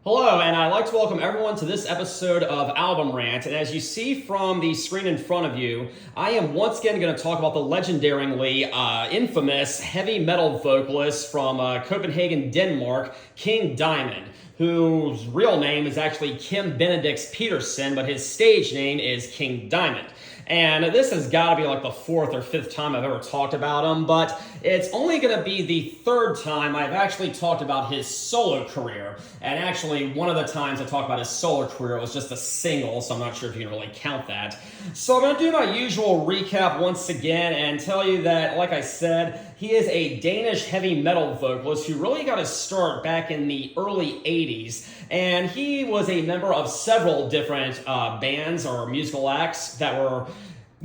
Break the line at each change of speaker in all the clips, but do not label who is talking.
Hello, and I'd like to welcome everyone to this episode of Album Rant. And as you see from the screen in front of you, I am once again going to talk about the legendarily infamous heavy metal vocalist from Copenhagen, Denmark, King Diamond, whose real name is actually Kim Benedicts Petersen, but his stage name is King Diamond. And this has got to be like the fourth or fifth time I've ever talked about him, but it's only going to be the third time I've actually talked about his solo career. And actually, one of the times I talked about his solo career was just a single, so I'm not sure if you can really count that. So I'm going to do my usual recap once again and tell you that, like I said, he is a Danish heavy metal vocalist who really got his start back in the early 80s. And he was a member of several different bands or musical acts that were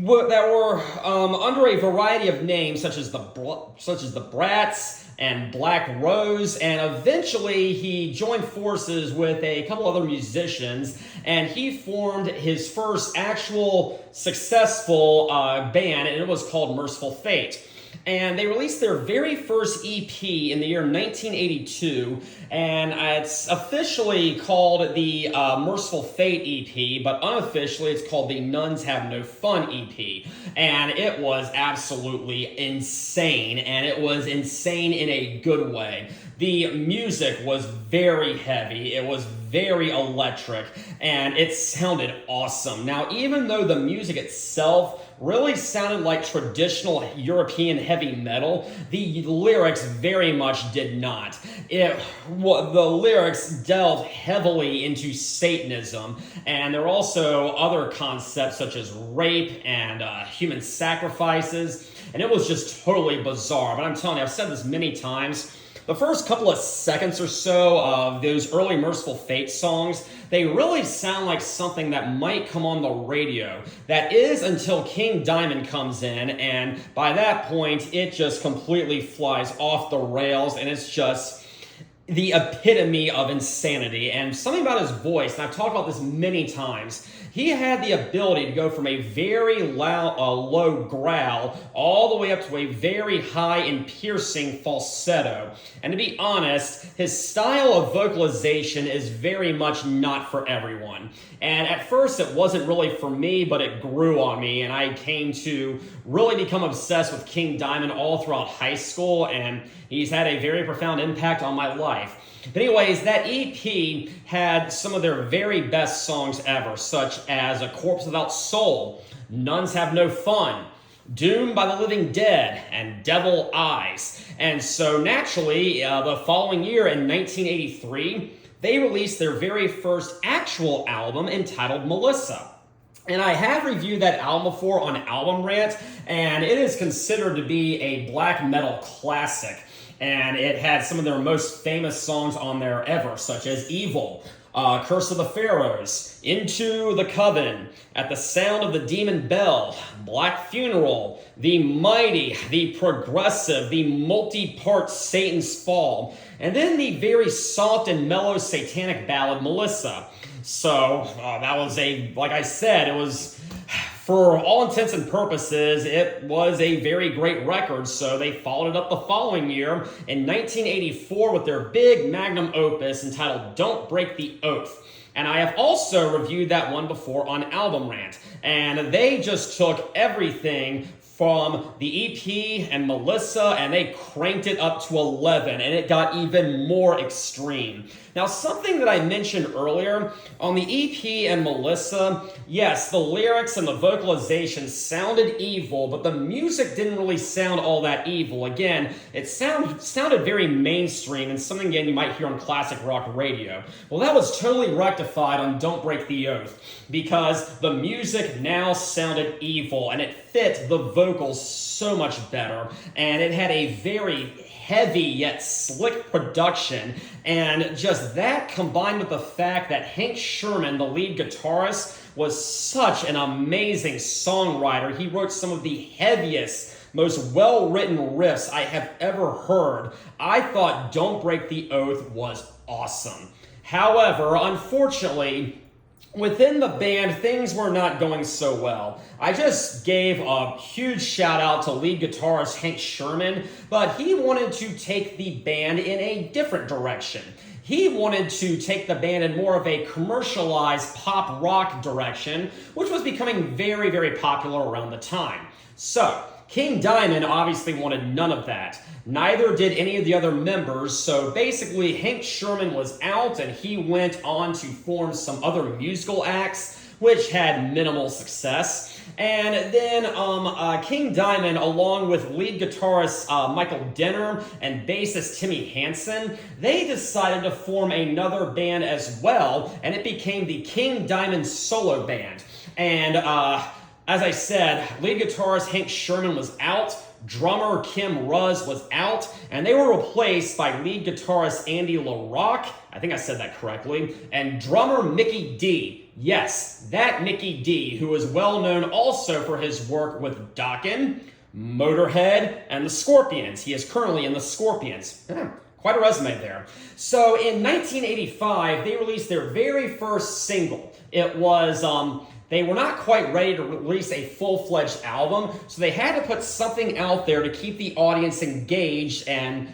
under a variety of names, such as the Brats and Black Rose, and eventually he joined forces with a couple other musicians, and he formed his first actual successful band, and it was called Merciful Fate. And they released their very first EP in the year 1982, and it's officially called the Merciful Fate EP, but unofficially it's called the Nuns Have No Fun EP. And it was absolutely insane, and it was insane in a good way. The music was very heavy, it was very electric, and it sounded awesome. Now, even though the music itself really sounded like traditional European heavy metal, the lyrics very much did not. The lyrics delved heavily into Satanism, and there were also other concepts such as rape and human sacrifices, and it was just totally bizarre. But I'm telling you, I've said this many times, the first couple of seconds or so of those early Merciful Fate songs, they really sound like something that might come on the radio. That is until King Diamond comes in, and by that point, it just completely flies off the rails, and it's just the epitome of insanity. And something about his voice, and I've talked about this many times, he had the ability to go from a very low growl all the way up to a very high and piercing falsetto. And to be honest, his style of vocalization is very much not for everyone. And at first it wasn't really for me, but it grew on me, and I came to really become obsessed with King Diamond all throughout high school, and he's had a very profound impact on my life. But anyways, that EP had some of their very best songs ever, such as A Corpse Without Soul, Nuns Have No Fun, Doomed by the Living Dead, and Devil Eyes. And so naturally, the following year in 1983, they released their very first actual album entitled Melissa. And I have reviewed that album before on Album Rant, and it is considered to be a black metal classic. And it had some of their most famous songs on there ever, such as Evil, Curse of the Pharaohs, Into the Coven, At the Sound of the Demon Bell, Black Funeral, The Mighty, The Progressive, The Multi-Part Satan's Fall, and then the very soft and mellow satanic ballad Melissa. So that was like I said, it was, for all intents and purposes, it was a very great record, so they followed it up the following year in 1984 with their big magnum opus entitled Don't Break the Oath. And I have also reviewed that one before on Album Rant. And they just took everything from the EP and Melissa, and they cranked it up to 11, and it got even more extreme. Now, something that I mentioned earlier, on the EP and Melissa, yes, the lyrics and the vocalization sounded evil, but the music didn't really sound all that evil. Again, it sounded very mainstream, and something, again, you might hear on classic rock radio. Well, that was totally rectified on Don't Break the Oath, because the music now sounded evil, and it fit the vocals so much better, and it had a very heavy yet slick production, and just that combined with the fact that Hank Sherman, the lead guitarist, was such an amazing songwriter. He wrote some of the heaviest, most well-written riffs I have ever heard. I thought Don't Break the Oath was awesome. However, unfortunately, within the band, things were not going so well. I just gave a huge shout out to lead guitarist Hank Sherman, but he wanted to take the band in a different direction. He wanted to take the band in more of a commercialized pop rock direction, which was becoming very, very popular around the time. So, King Diamond obviously wanted none of that. Neither did any of the other members, so basically Hank Sherman was out and he went on to form some other musical acts, which had minimal success. And then King Diamond, along with lead guitarist Michael Denner and bassist Timmy Hansen, they decided to form another band as well, and it became the King Diamond Solo Band. And as I said, lead guitarist Hank Sherman was out, drummer Kim Ruz was out, and they were replaced by lead guitarist Andy LaRocque, I think I said that correctly, and drummer Mikkey Dee. Yes, that Mikkey Dee, who is well known also for his work with Dokken, Motorhead, and the Scorpions. He is currently in the Scorpions. Quite a resume there. So in 1985, they released their very first single. It was... They were not quite ready to release a full-fledged album, so they had to put something out there to keep the audience engaged and,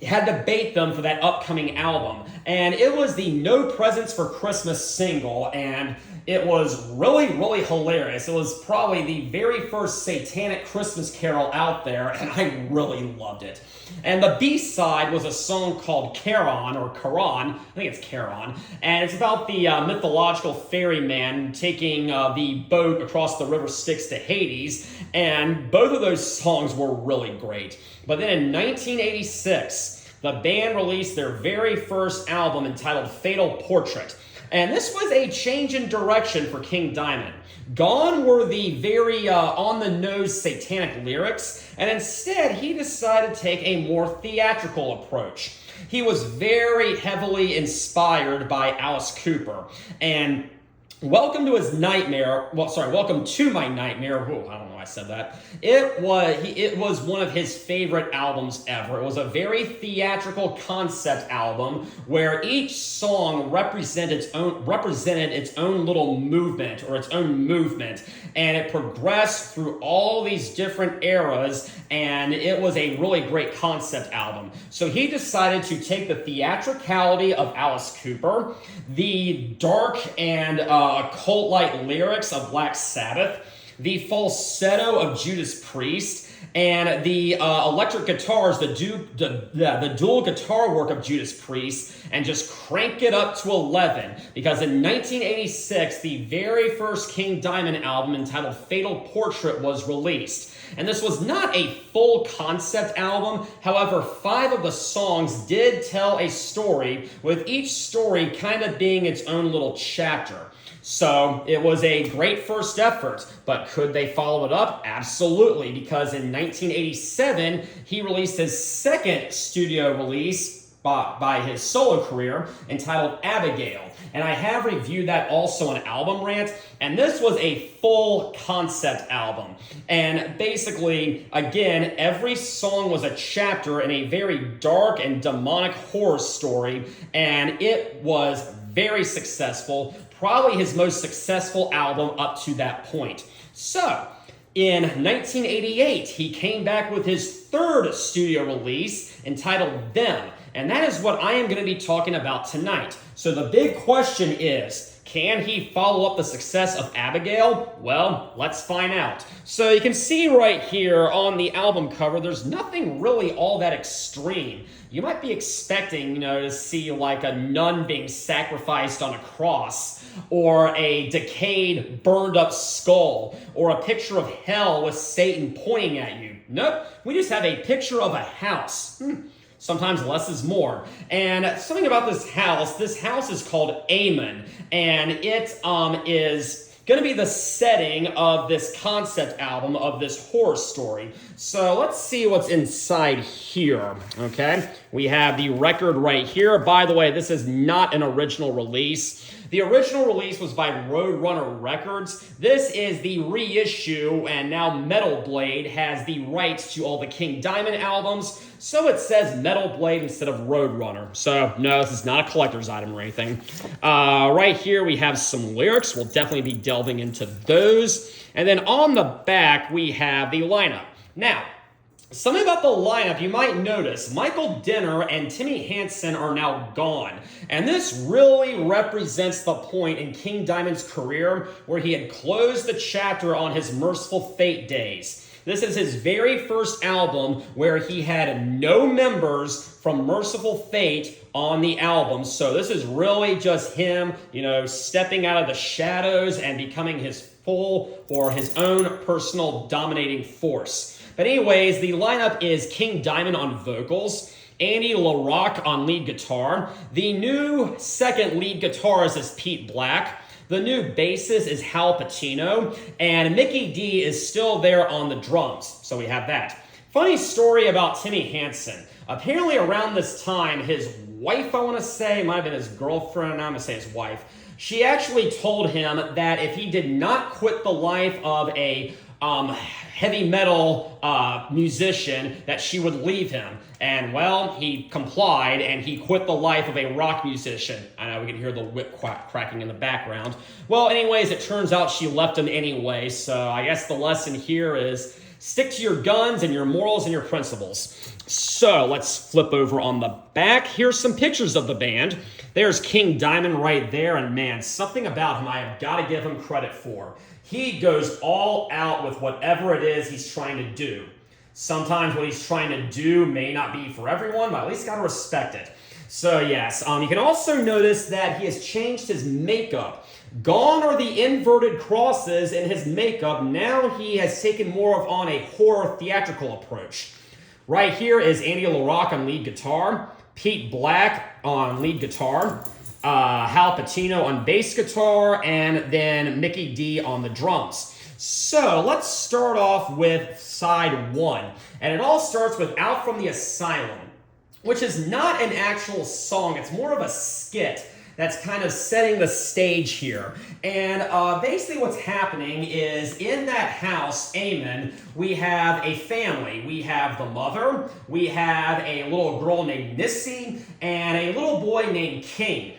had to bait them for that upcoming album. And it was the No Presents for Christmas single, and it was really, really hilarious. It was probably the very first satanic Christmas carol out there, and I really loved it. And the B-side was a song called Charon, or Charon, I think it's Charon, and it's about the mythological ferryman taking the boat across the river Styx to Hades, and both of those songs were really great. But then in 1986, the band released their very first album entitled Fatal Portrait. And this was a change in direction for King Diamond. Gone were the very on-the-nose satanic lyrics, and instead he decided to take a more theatrical approach. He was very heavily inspired by Alice Cooper, and Welcome to My Nightmare. Whoa, I don't know why I said that. It was one of his favorite albums ever. It was a very theatrical concept album where each song represented its own little movement or its own movement, and it progressed through all these different eras, and it was a really great concept album. So he decided to take the theatricality of Alice Cooper, the dark and occult-like lyrics of Black Sabbath, the falsetto of Judas Priest, and the electric guitars, the dual guitar work of Judas Priest, and just crank it up to 11. Because in 1986, the very first King Diamond album entitled Fatal Portrait was released. And this was not a full concept album. However, 5 of the songs did tell a story, with each story kind of being its own little chapter. So it was a great first effort, but could they follow it up? Absolutely, because in 1987, he released his second studio release by his solo career entitled Abigail. And I have reviewed that also on Album Rant, and this was a full concept album. And basically, again, every song was a chapter in a very dark and demonic horror story, and it was very successful, probably his most successful album up to that point. So, in 1988, he came back with his third studio release entitled Them, and that is what I am going to be talking about tonight. So the big question is, can he follow up the success of Abigail? Well, let's find out. So you can see right here on the album cover, there's nothing really all that extreme. You might be expecting, to see like a nun being sacrificed on a cross, or a decayed, burned up skull, or a picture of hell with Satan pointing at you. Nope, we just have a picture of a house. Sometimes less is more. And something about this house is called Amen, and it is going to be the setting of this concept album, of this horror story. So let's see what's inside here, okay? We have the record right here. By the way, this is not an original release. The original release was by Roadrunner Records. This is the reissue, and now Metal Blade has the rights to all the King Diamond albums, so it says Metal Blade instead of Roadrunner. So, no, this is not a collector's item or anything. Right here, we have some lyrics. We'll definitely be delving into those. And then on the back, we have the lineup. Now, something about the lineup you might notice, Michael Denner and Timmy Hansen are now gone. And this really represents the point in King Diamond's career where he had closed the chapter on his Merciful Fate days. This is his very first album where he had no members from Merciful Fate on the album. So this is really just him, stepping out of the shadows and becoming his full or his own personal dominating force. But anyways, the lineup is King Diamond on vocals, Andy LaRocque on lead guitar. The new second lead guitarist is Pete Blakk. The new bassist is Patino, and Mikkey Dee is still there on the drums. So we have that. Funny story about Timmy Hansen. Apparently around this time, his wife, I want to say, might have been his girlfriend, I'm going to say his wife, she actually told him that if he did not quit the life of a heavy metal musician, that she would leave him. And, well, he complied, and he quit the life of a rock musician. I know we can hear the whip cracking in the background. Well, anyways, it turns out she left him anyway, so I guess the lesson here is stick to your guns and your morals and your principles. So, let's flip over on the back. Here's some pictures of the band. There's King Diamond right there, and man, something about him I have got to give him credit for. He goes all out with whatever it is he's trying to do. Sometimes what he's trying to do may not be for everyone, but at least got to respect it. So yes, you can also notice that he has changed his makeup. Gone are the inverted crosses in his makeup. Now he has taken more on a horror theatrical approach. Right here is Andy LaRocque on lead guitar, Pete Blakk on lead guitar, Patino on bass guitar, and then Mikkey Dee on the drums. So let's start off with side one. And it all starts with Out from the Asylum, which is not an actual song. It's more of a skit that's kind of setting the stage here. And basically what's happening is in that house, Amen, we have a family. We have the mother, we have a little girl named Missy, and a little boy named King.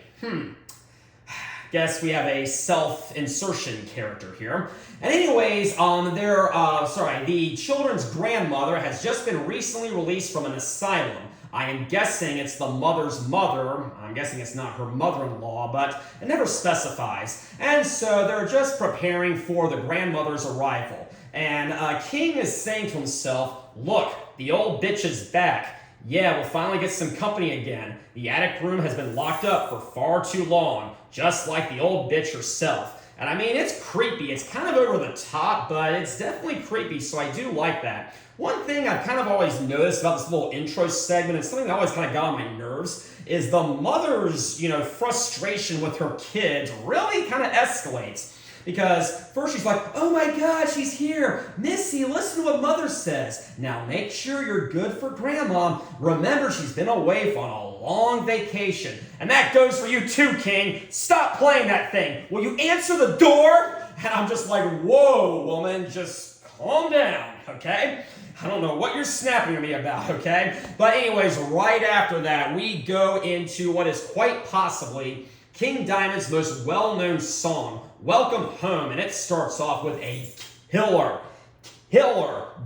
Guess we have a self-insertion character here. And anyways, the children's grandmother has just been recently released from an asylum. I am guessing it's the mother's mother. I'm guessing it's not her mother-in-law, but it never specifies. And so they're just preparing for the grandmother's arrival. And King is saying to himself, look, the old bitch is back. Yeah, we'll finally get some company again. The attic room has been locked up for far too long, just like the old bitch herself. And I mean, it's creepy. It's kind of over the top, but it's definitely creepy, so I do like that. One thing I've kind of always noticed about this little intro segment, and something that always kind of got on my nerves, is the mother's, frustration with her kids really kind of escalates. Because first she's like, oh my God, she's here. Missy, listen to what Mother says. Now make sure you're good for Grandma. Remember, she's been away on a long vacation. And that goes for you too, King. Stop playing that thing. Will you answer the door? And I'm just like, whoa, woman, just calm down, okay? I don't know what you're snapping at me about, okay? But anyways, right after that, we go into what is quite possibly King Diamond's most well-known song, Welcome Home, and it starts off with a killer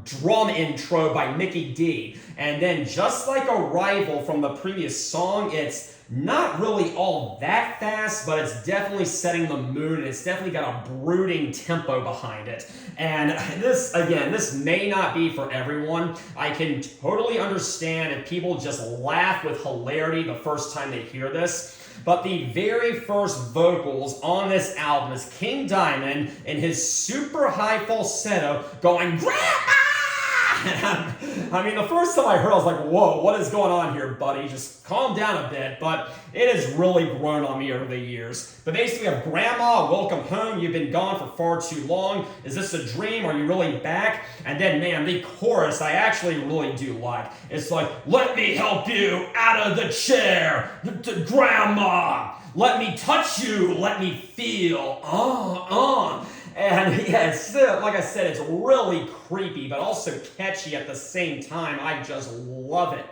drum intro by Mikkey Dee. And then just like Arrival from the previous song, it's not really all that fast, but it's definitely setting the mood, and it's definitely got a brooding tempo behind it. And this may not be for everyone. I can totally understand if people just laugh with hilarity the first time they hear this. But the very first vocals on this album is King Diamond in his super high falsetto going, Grandma! I mean, the first time I heard it, I was like, whoa, what is going on here, buddy? Just calm down a bit. But it has really grown on me over the years. But basically, we have Grandma, welcome home. You've been gone for far too long. Is this a dream? Are you really back? And then, man, the chorus I actually really do like. It's like, let me help you out of the chair, Grandma. let me touch you, let me feel, And yeah, it's, like I said, it's really creepy, but also catchy at the same time. I just love it.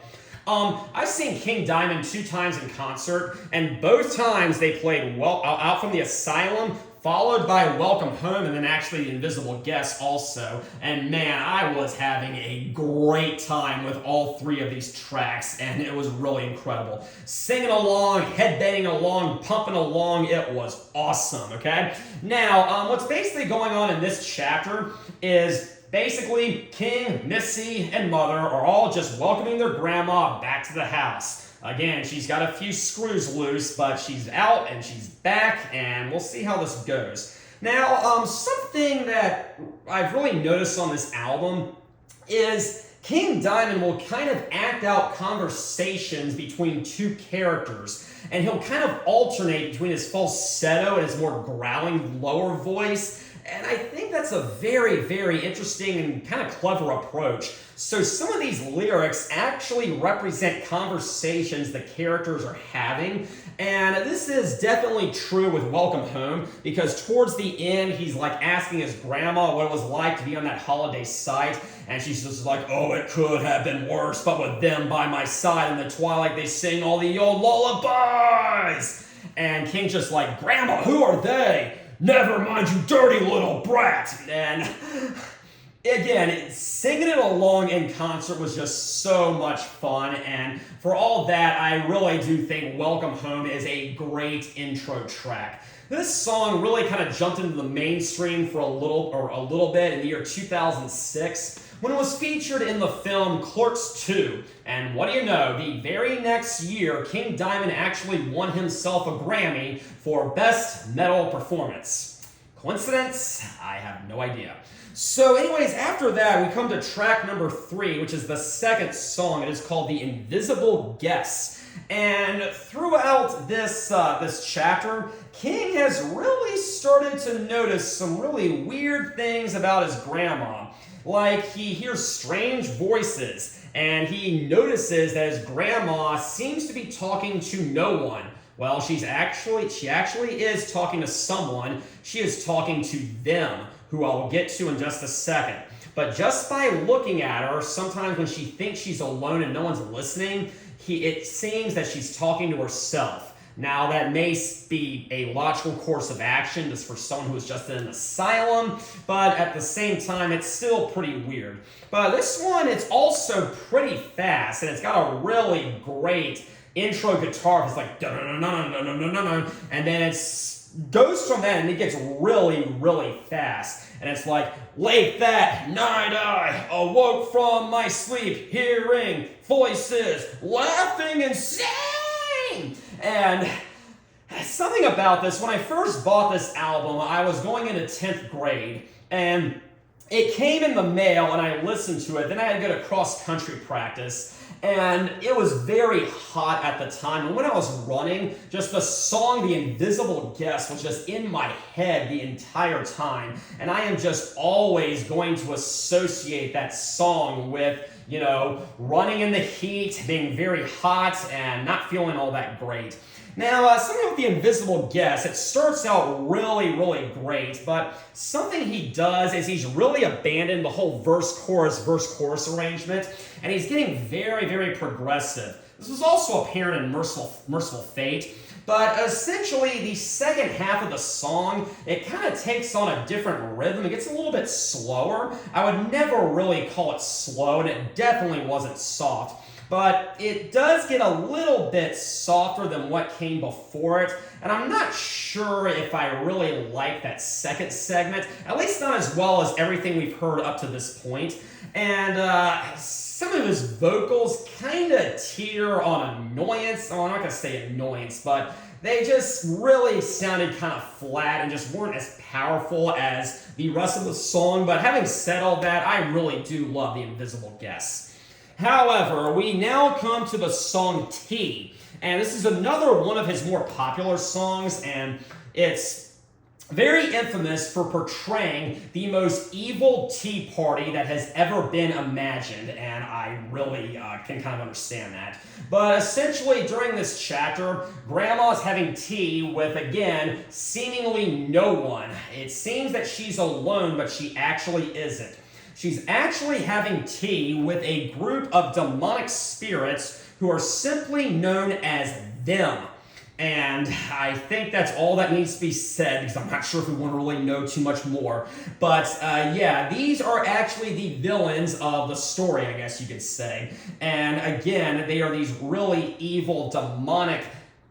I've seen King Diamond 2 times in concert, and both times they played Out from the Asylum, followed by Welcome Home, and then actually The Invisible Guest also. And man, I was having a great time with all 3 of these tracks, and it was really incredible. Singing along, headbanging along, pumping along, it was awesome, okay? Now, what's basically going on in this chapter is basically King, Missy, and Mother are all just welcoming their grandma back to the house. Again, she's got a few screws loose, but she's out and she's back, and we'll see how this goes. Now, something that I've really noticed on this album is King Diamond will kind of act out conversations between 2 characters, and he'll kind of alternate between his falsetto and his more growling lower voice. And I think that's a very, very interesting and kind of clever approach. So some of these lyrics actually represent conversations the characters are having. And this is definitely true with Welcome Home, because towards the end, he's like asking his grandma what it was like to be on that holiday site. And she's just like, oh, it could have been worse, but with them by my side in the twilight, they sing all the old lullabies. And King's just like, Grandma, who are they? Never mind, you dirty little brat. And again, singing it along in concert was just so much fun. And for all that, I really do think Welcome Home is a great intro track. This song really kind of jumped into the mainstream for a little bit in the year 2006 when it was featured in the film Clerks 2. And what do you know, the very next year, King Diamond actually won himself a Grammy for Best Metal Performance. Coincidence? I have no idea. So anyways, after that, we come to track number 3, which is the second song. It is called The Invisible Guest. And throughout this chapter, King has really started to notice some really weird things about his grandma. Like he hears strange voices, and he notices that his grandma seems to be talking to no one. Well, she actually is talking to someone. She is talking to them, who I'll get to in just a second. But just by looking at her, sometimes when she thinks she's alone and no one's listening, it seems that she's talking to herself. Now, that may be a logical course of action just for someone who is just in an asylum, but at the same time, it's still pretty weird. But this one, it's also pretty fast, and it's got a really great intro guitar. It's like, and then it goes from that, and it gets really, really fast. And it's like, late that night I awoke from my sleep, hearing voices, laughing and singing. And something about this, when I first bought this album, I was going into 10th grade, and it came in the mail, and I listened to it. Then I had to go to cross-country practice, and it was very hot at the time. And when I was running, just the song The Invisible Guest was just in my head the entire time. And I am just always going to associate that song with, you know, running in the heat, being very hot, and not feeling all that great. Now, something with The Invisible Guest, it starts out really, really great, but something he does is he's really abandoned the whole verse-chorus arrangement, and he's getting very, very progressive. This was also apparent in Merciful Fate, but essentially the second half of the song, it kind of takes on a different rhythm. It gets a little bit slower. I would never really call it slow, and it definitely wasn't soft. But it does get a little bit softer than what came before it, and I'm not sure if I really like that second segment, at least not as well as everything we've heard up to this point. And some of his vocals kind of teeter on annoyance. Oh, I'm not going to say annoyance, but they just really sounded kind of flat and just weren't as powerful as the rest of the song. But having said all that, I really do love The Invisible Guest. However, we now come to the song T, and this is another one of his more popular songs, and it's very infamous for portraying the most evil tea party that has ever been imagined, and I really can kind of understand that. But essentially, during this chapter, Grandma's having tea with, again, seemingly no one. It seems that she's alone, but she actually isn't. She's actually having tea with a group of demonic spirits who are simply known as them. And I think that's all that needs to be said, because I'm not sure if we want to really know too much more. But yeah, these are actually the villains of the story, I guess you could say. And again, they are these really evil, demonic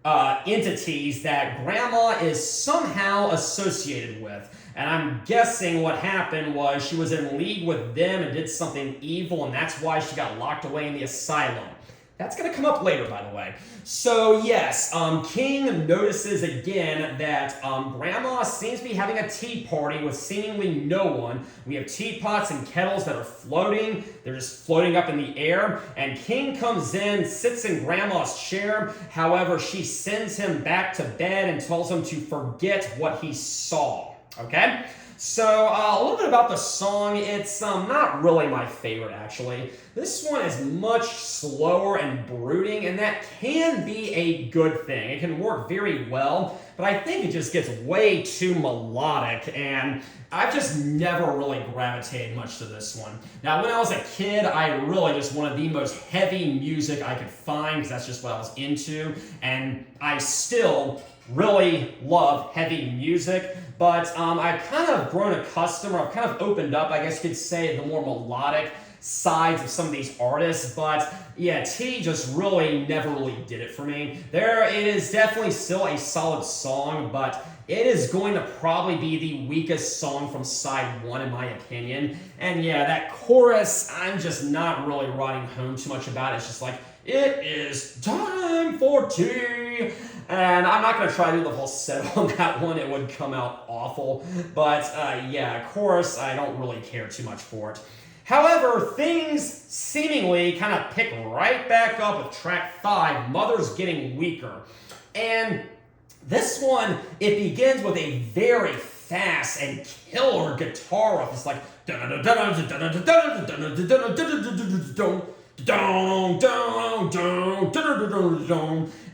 entities that Grandma is somehow associated with. And I'm guessing what happened was she was in league with them and did something evil, and that's why she got locked away in the asylum. That's going to come up later, by the way. So yes, King notices again that Grandma seems to be having a tea party with seemingly no one. We have teapots and kettles that are floating. They're just floating up in the air. And King comes in, sits in Grandma's chair. However, she sends him back to bed and tells him to forget what he saw. Okay? So, a little bit about the song. It's not really my favorite, actually. This one is much slower and brooding, and that can be a good thing. It can work very well, but I think it just gets way too melodic, and I've just never really gravitated much to this one. Now, when I was a kid, I really just wanted the most heavy music I could find, because that's just what I was into, and I still really love heavy music, but I've kind of grown accustomed, or I've kind of opened up, I guess you could say, the more melodic sides of some of these artists. But yeah, T just really never really did it for me. It is definitely still a solid song, but it is going to probably be the weakest song from side one, in my opinion. And yeah, that chorus, I'm just not really writing home too much about it. It's just like, it is time for tea. And I'm not going to try to do the falsetto on that one. It would come out awful. But yeah, chorus, I don't really care too much for it. However, things seemingly kind of pick right back up with track 5, Mother's Getting Weaker. And this one, it begins with a very fast and killer guitar riff. It's like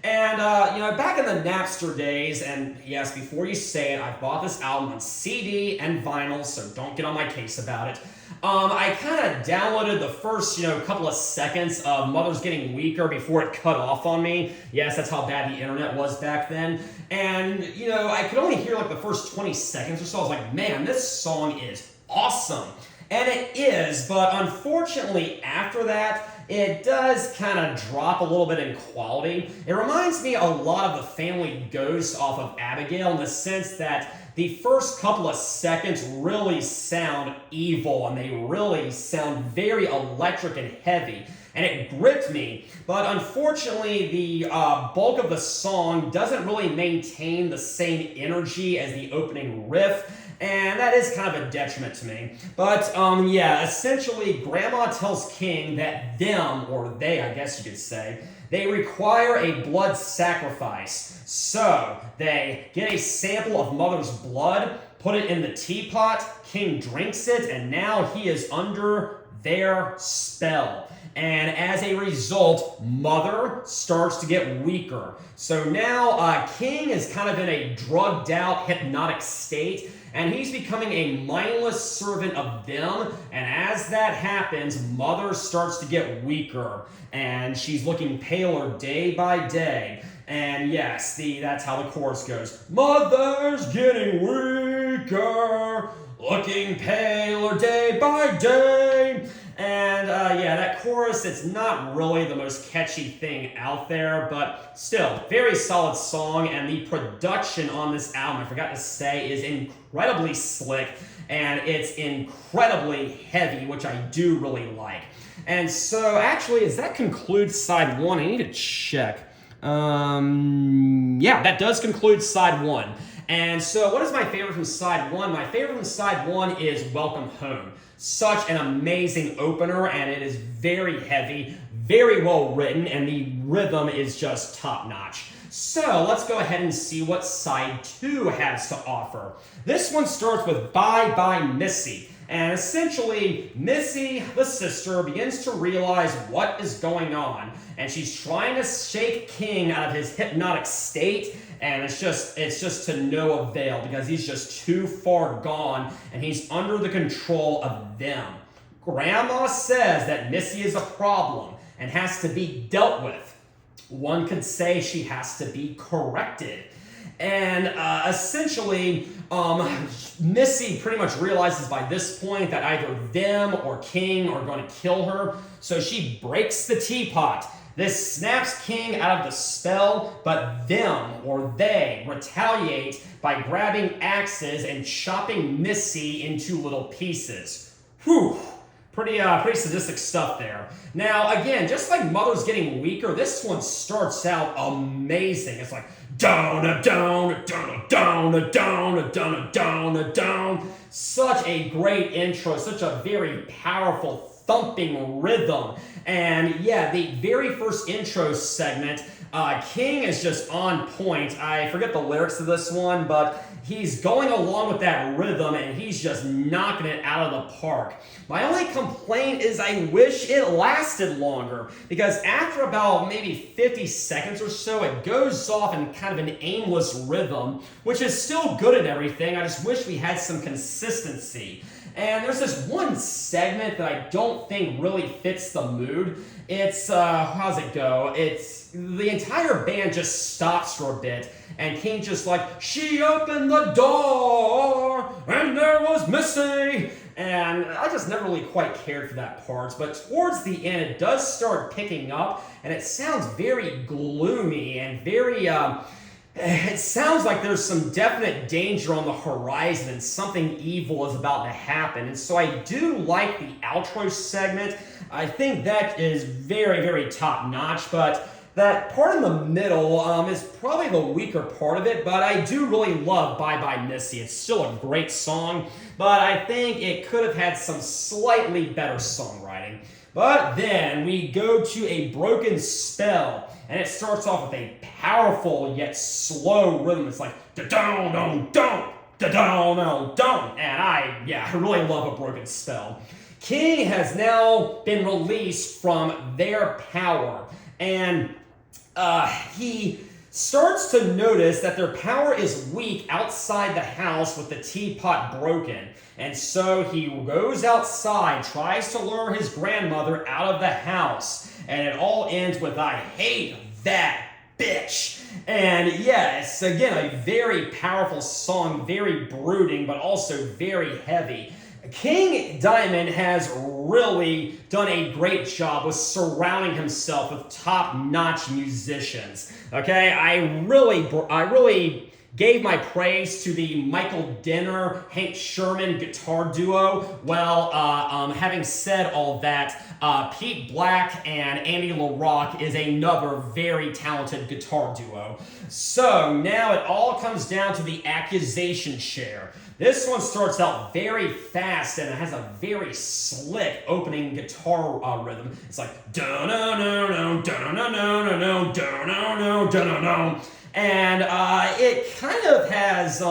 and you know, back in the Napster days, and yes, before you say it, I bought this album on CD and vinyl, so don't get on my case about it. I kind of downloaded the first, couple of seconds of Mother's Getting Weaker before it cut off on me. Yes, that's how bad the internet was back then. And, I could only hear like the first 20 seconds or so. I was like, man, this song is awesome. And it is, but unfortunately after that, it does kind of drop a little bit in quality. It reminds me a lot of The Family Ghost off of Abigail, in the sense that the first couple of seconds really sound evil, and they really sound very electric and heavy, and it gripped me. But unfortunately, the bulk of the song doesn't really maintain the same energy as the opening riff, and that is kind of a detriment to me. But yeah, essentially, Grandma tells King that them, or they, I guess you could say, they require a blood sacrifice. So they get a sample of Mother's blood, put it in the teapot, King drinks it, and now he is under their spell. And as a result, Mother starts to get weaker. So now King is kind of in a drugged out, hypnotic state, and he's becoming a mindless servant of them. And as that happens, Mother starts to get weaker, and she's looking paler day by day. And yes, that's how the chorus goes. Mother's getting weaker, looking paler day by day. And yeah, that chorus, it's not really the most catchy thing out there, but still, very solid song. And the production on this album, I forgot to say, is incredibly slick, and it's incredibly heavy, which I do really like. And so, actually, does that conclude side one? I need to check. Yeah, that does conclude side one. And so, what is my favorite from side one? My favorite from side one is Welcome Home. Such an amazing opener, and it is very heavy, very well written, and the rhythm is just top notch. So let's go ahead and see what side 2 has to offer. This one starts with Bye Bye Missy. And essentially, Missy, the sister, begins to realize what is going on. And she's trying to shake King out of his hypnotic state. And it's just to no avail because he's just too far gone and he's under the control of them. Grandma says that Missy is a problem and has to be dealt with. One could say she has to be corrected. And essentially, Missy pretty much realizes by this point that either them or King are going to kill her. So she breaks the teapot. This snaps King out of the spell, but them or they retaliate by grabbing axes and chopping Missy into little pieces. Whew. Pretty sadistic stuff there. Now, again, just like Mother's Getting Weaker, this one starts out amazing. It's like down, down, down, down, down, down, down, down. Such a great intro, such a very powerful thumping rhythm. And yeah, the very first intro segment, King is just on point. I forget the lyrics to this one, but he's going along with that rhythm and he's just knocking it out of the park. My only complaint is I wish it lasted longer because after about maybe 50 seconds or so, it goes off in kind of an aimless rhythm, which is still good and everything. I just wish we had some consistency. And there's this one segment that I don't think really fits the mood. It's, how's it go? It's, the entire band just stops for a bit, and King just like, she opened the door, and there was Missy. And I just never really quite cared for that part, but towards the end, it does start picking up, and it sounds very gloomy and very, it sounds like there's some definite danger on the horizon and something evil is about to happen. And so I do like the outro segment. I think that is very, very top notch, but that part in the middle is probably the weaker part of it, but I do really love Bye Bye Missy. It's still a great song, but I think it could have had some slightly better songwriting. But then we go to A Broken Spell, and it starts off with a powerful yet slow rhythm. It's like da-dong-dong-dong, da-dong-dong-dong, and I really love A Broken Spell. King has now been released from their power, and he starts to notice that their power is weak outside the house with the teapot broken. And so he goes outside, tries to lure his grandmother out of the house. And it all ends with, I hate that bitch. And yeah, it's again a very powerful song, very brooding, but also very heavy. King Diamond has really done a great job with surrounding himself with top-notch musicians. Okay, I really gave my praise to the Michael Denner, Hank Sherman guitar duo. Well, having said all that, Pete Blakk and Andy LaRocque is another very talented guitar duo. So now it all comes down to the accusation share. This one starts out very fast and it has a very slick opening guitar rhythm. It's like da-na-na-na, da-na-na-na, da-na-na, da-na-na. And it kind of has,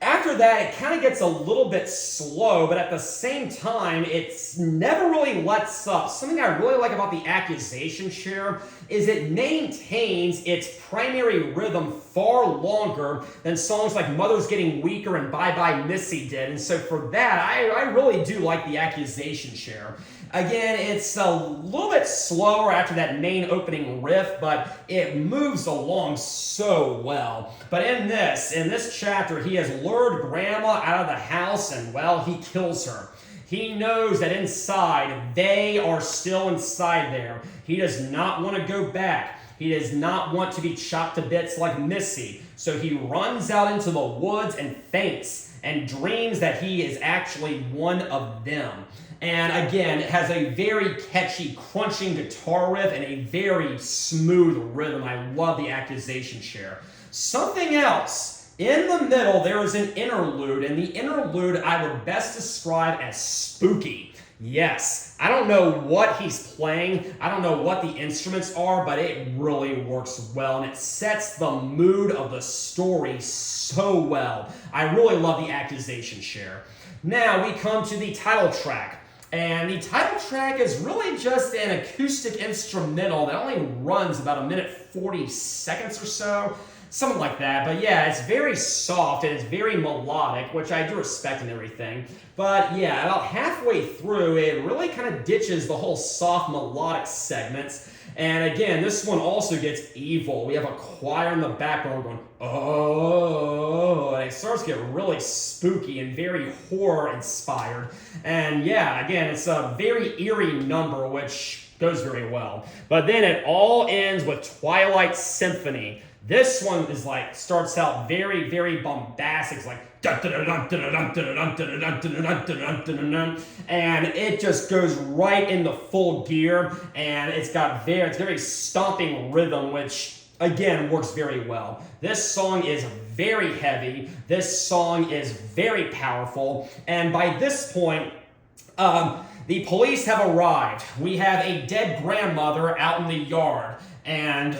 after that, it kind of gets a little bit slow, but at the same time, it's never really lets up. Something I really like about the accusation share is it maintains its primary rhythm far longer than songs like Mother's Getting Weaker and Bye Bye Missy did. And so for that, I really do like the accusation share. Again, it's a little bit slower after that main opening riff, but it moves along so well. But in this chapter, he has lured Grandma out of the house and, well, he kills her. He knows that inside, they are still inside there. He does not want to go back. He does not want to be chopped to bits like Missy. So he runs out into the woods and faints and dreams that he is actually one of them. And again, it has a very catchy, crunching guitar riff and a very smooth rhythm. I love the accusation share. Something else, in the middle, there is an interlude, and the interlude I would best describe as spooky. Yes, I don't know what he's playing, I don't know what the instruments are, but it really works well, and it sets the mood of the story so well. I really love the accusation share. Now we come to the title track. And the title track is really just an acoustic instrumental that only runs about 1:40 or so. Something like that. But yeah, it's very soft and it's very melodic, which I do respect and everything. But yeah, about halfway through, it really kind of ditches the whole soft melodic segments. And again, this one also gets evil. We have a choir in the background going, oh, and it starts to get really spooky and very horror inspired. And yeah, again, it's a very eerie number, which goes very well. But then it all ends with Twilight Symphony. This one is like, starts out very, very bombastic. It's like, and it just goes right into full gear, and it's very stomping rhythm, which again works very well. This song is very heavy. This song is very powerful, and by this point, the police have arrived. We have a dead grandmother out in the yard. And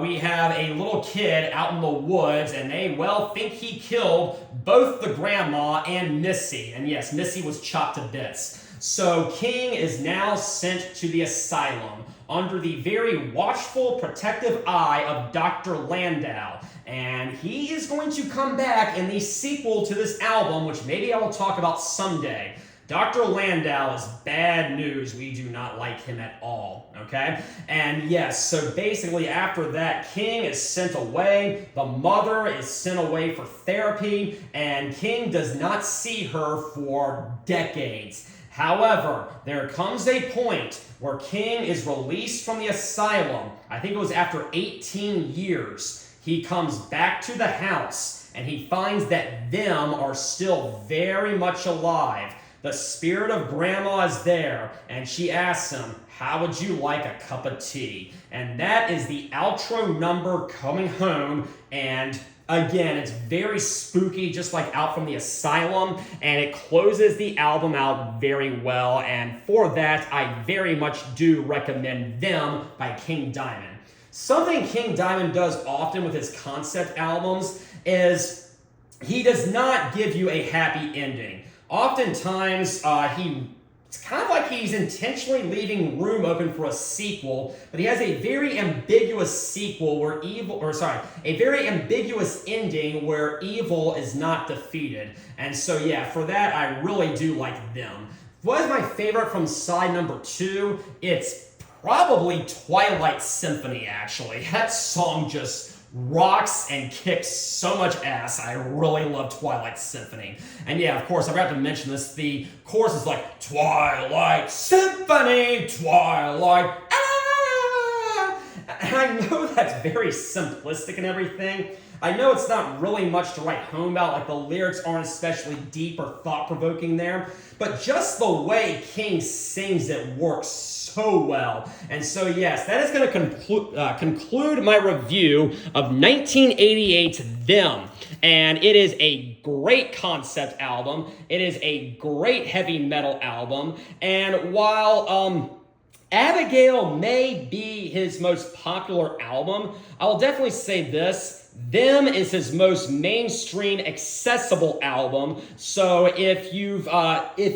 we have a little kid out in the woods, and they, well, think he killed both the grandma and Missy. And yes, Missy was chopped to bits. So King is now sent to the asylum under the very watchful, protective eye of Dr. Landau. And he is going to come back in the sequel to this album, which maybe I will talk about someday. Dr. Landau is bad news. We do not like him at all, okay? And yes, so basically after that, King is sent away, the mother is sent away for therapy, and King does not see her for decades. However, there comes a point where King is released from the asylum. I think it was after 18 years. He comes back to the house, and he finds that them are still very much alive. The spirit of Grandma is there, and she asks him, how would you like a cup of tea? And that is the outro number, Coming Home, and again, it's very spooky, just like Out from the Asylum, and it closes the album out very well, and for that, I very much do recommend Them by King Diamond. Something King Diamond does often with his concept albums is he does not give you a happy ending. Oftentimes, it's kind of like he's intentionally leaving room open for a sequel, but he has a very ambiguous sequel where a very ambiguous ending where evil is not defeated. And so, yeah, for that, I really do like Them. What is my favorite from side number 2? It's probably Twilight Symphony, actually. That song just rocks and kicks so much ass. I really love Twilight Symphony. And yeah, of course, I forgot to mention this. The chorus is like, Twilight Symphony, Twilight, ah! And I know that's very simplistic and everything. I know it's not really much to write home about, like the lyrics aren't especially deep or thought-provoking there, but just the way King sings it works so well. And so yes, that is going to conclude my review of 1988's Them. And it is a great concept album. It is a great heavy metal album. And while Abigail may be his most popular album, I will definitely say this. Them is his most mainstream, accessible album. So if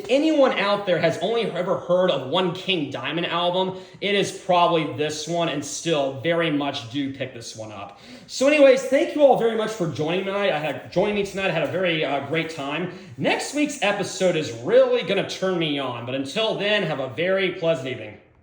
anyone out there has only ever heard of one King Diamond album, it is probably this one, and still very much do pick this one up. So anyways, thank you all very much for joining me tonight. I had a very great time. Next week's episode is really going to turn me on, but until then, have a very pleasant evening.